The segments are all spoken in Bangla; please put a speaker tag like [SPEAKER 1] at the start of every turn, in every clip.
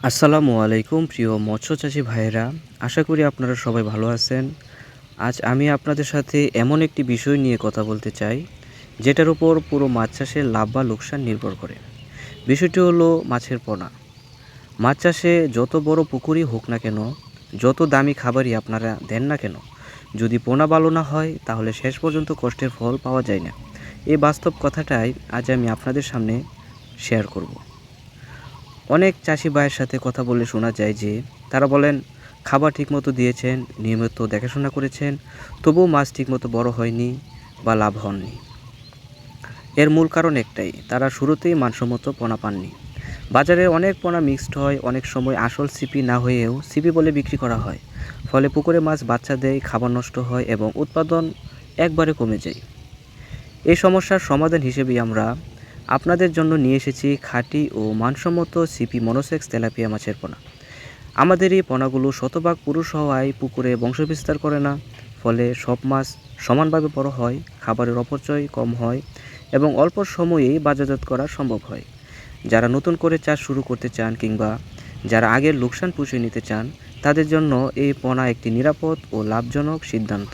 [SPEAKER 1] আসসালামু আলাইকুম প্রিয় মৎস্যচাষী ভাইয়েরা, আশা করি আপনারা সবাই ভালো আছেন। আজ আমি আপনাদের সাথে এমন একটি বিষয় নিয়ে কথা বলতে চাই, যেটার উপর পুরো মাছ চাষের লাভ বা লোকসান নির্ভর করে। বিষয়টি হলো মাছের পোনা। মাছ চাষে যত বড় পুকুরই হোক না কেন, যত দামি খাবারই আপনারা দেন না কেন, যদি পোনা ভালো না হয় তাহলে শেষ পর্যন্ত কষ্টের ফল পাওয়া যায় না। এই বাস্তব কথাটাই আজ আমি আপনাদের সামনে শেয়ার করব। অনেক চাষি ভাইয়ের সাথে কথা বললে শোনা যায় যে তারা বলেন খাবার ঠিকমতো দিয়েছেন, নিয়মিত দেখাশোনা করেছেন, তবুও মাছ ঠিকমতো বড় হয়নি বা লাভ হননি। এর মূল কারণ একটাই, তারা শুরুতেই মানসম্মত পোনা পাননি। বাজারে অনেক পোনা মিক্সড হয়, অনেক সময় আসল সিপি না হয়েও সিপি বলে বিক্রি করা হয়। ফলে পুকুরে মাছ বাচ্চা দেয়, খাবার নষ্ট হয় এবং উৎপাদন একবারে কমে যায়। এই সমস্যার সমাধান হিসেবেই আমরা আপনাদের জন্য নিয়ে এসেছি খাঁটি ও মানসম্মত সিপি মনোসেক্স তেলাপিয়া মাছের পোনা। আমাদের এই পোনাগুলো শতভাগ পুরুষ হওয়ায় পুকুরে বংশবিস্তার করে না, ফলে সব মাছ সমানভাবে বড় হয়, খাবারের অপচয় কম হয় এবং অল্প সময়েই বাজারজাত করা সম্ভব হয়। যারা নতুন করে চাষ শুরু করতে চান কিংবা যারা আগের লোকসান পুষিয়ে নিতে চান, তাদের জন্য এই পোনা একটি নিরাপদ ও লাভজনক সিদ্ধান্ত।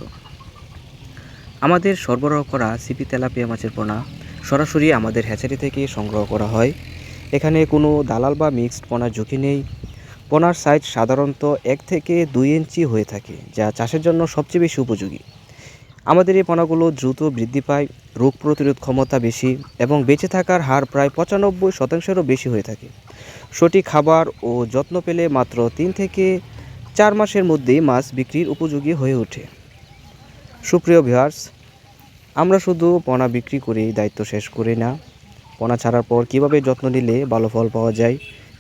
[SPEAKER 1] আমাদের সরবরাহ করা সিপি তেলাপিয়া মাছের পোনা সরাসরি আমাদের হ্যাচারি থেকে সংগ্রহ করা হয়। এখানে কোনো দালাল বা মিক্সড পোনার ঝুঁকি নেই। পোনার সাইজ সাধারণত 1 থেকে 2 ইঞ্চি হয়ে থাকে, যা চাষের জন্য সবচেয়ে বেশি উপযোগী। আমাদের এই পোনাগুলো দ্রুত বৃদ্ধি পায়, রোগ প্রতিরোধ ক্ষমতা বেশি এবং বেঁচে থাকার হার প্রায় 95%-এরও বেশি হয়ে থাকে। সঠিক খাবার ও যত্ন পেলে মাত্র 3 থেকে 4 মাসের মধ্যেই মাছ বিক্রির উপযোগী হয়ে ওঠে। সুপ্রিয় ভিউয়ার্স, আমরা শুধু পোনা বিক্রি করেই দায়িত্ব শেষ করি না, পোনা ছাড়ার পর কীভাবে যত্ন নিলে ভালো ফল পাওয়া যায়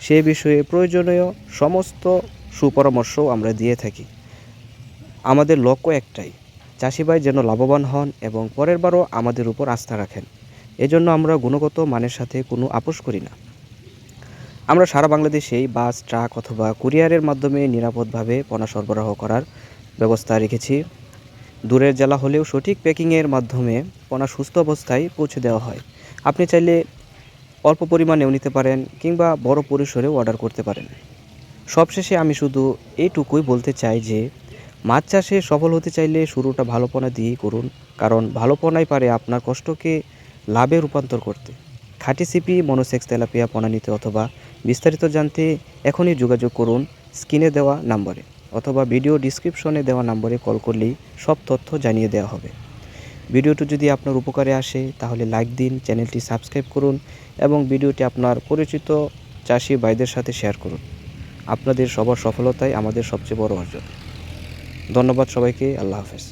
[SPEAKER 1] সে বিষয়ে প্রয়োজনীয় সমস্ত সুপরামর্শও আমরা দিয়ে থাকি। আমাদের লক্ষ্য একটাই, চাষি ভাই যেন লাভবান হন এবং পরের বারও আমাদের উপর আস্থা রাখেন। এজন্য আমরা গুণগত মানের সাথে কোনো আপোষ করি না। আমরা সারা বাংলাদেশেই বাস, ট্রাক অথবা কুরিয়ারের মাধ্যমে নিরাপদভাবে পোনা সরবরাহ করার ব্যবস্থা রেখেছি। দূরের জেলা হলেও সঠিক প্যাকিংয়ের মাধ্যমে পোনা সুস্থ অবস্থায় পৌঁছে দেওয়া হয়। আপনি চাইলে অল্প পরিমাণেও নিতে পারেন কিংবা বড় পরিসরেও অর্ডার করতে পারেন। সবশেষে আমি শুধু এইটুকুই বলতে চাই যে মাছ চাষে সফল হতে চাইলে শুরুটা ভালো পোনা দিয়েই করুন, কারণ ভালো পোনাই পারে আপনার কষ্টকে লাভে রূপান্তর করতে। খাঁটি সিপি মনোসেক্স তেলাপিয়া পোনা নিতে অথবা বিস্তারিত জানতে এখনই যোগাযোগ করুন স্ক্রিনে দেওয়া নম্বরে, অথবা ভিডিও ডিসক্রিপশনে দেওয়া নম্বরে কল করলেই সব তথ্য জানিয়ে দেওয়া হবে। ভিডিওটি যদি আপনার উপকারে আসে তাহলে লাইক দিন, চ্যানেলটি সাবস্ক্রাইব করুন এবং ভিডিওটি আপনার পরিচিত চাষি ভাইদের সাথে শেয়ার করুন। আপনাদের সবার সফলতাই আমাদের সবচেয়ে বড় অর্জন। ধন্যবাদ সবাইকে। আল্লাহ হাফেজ।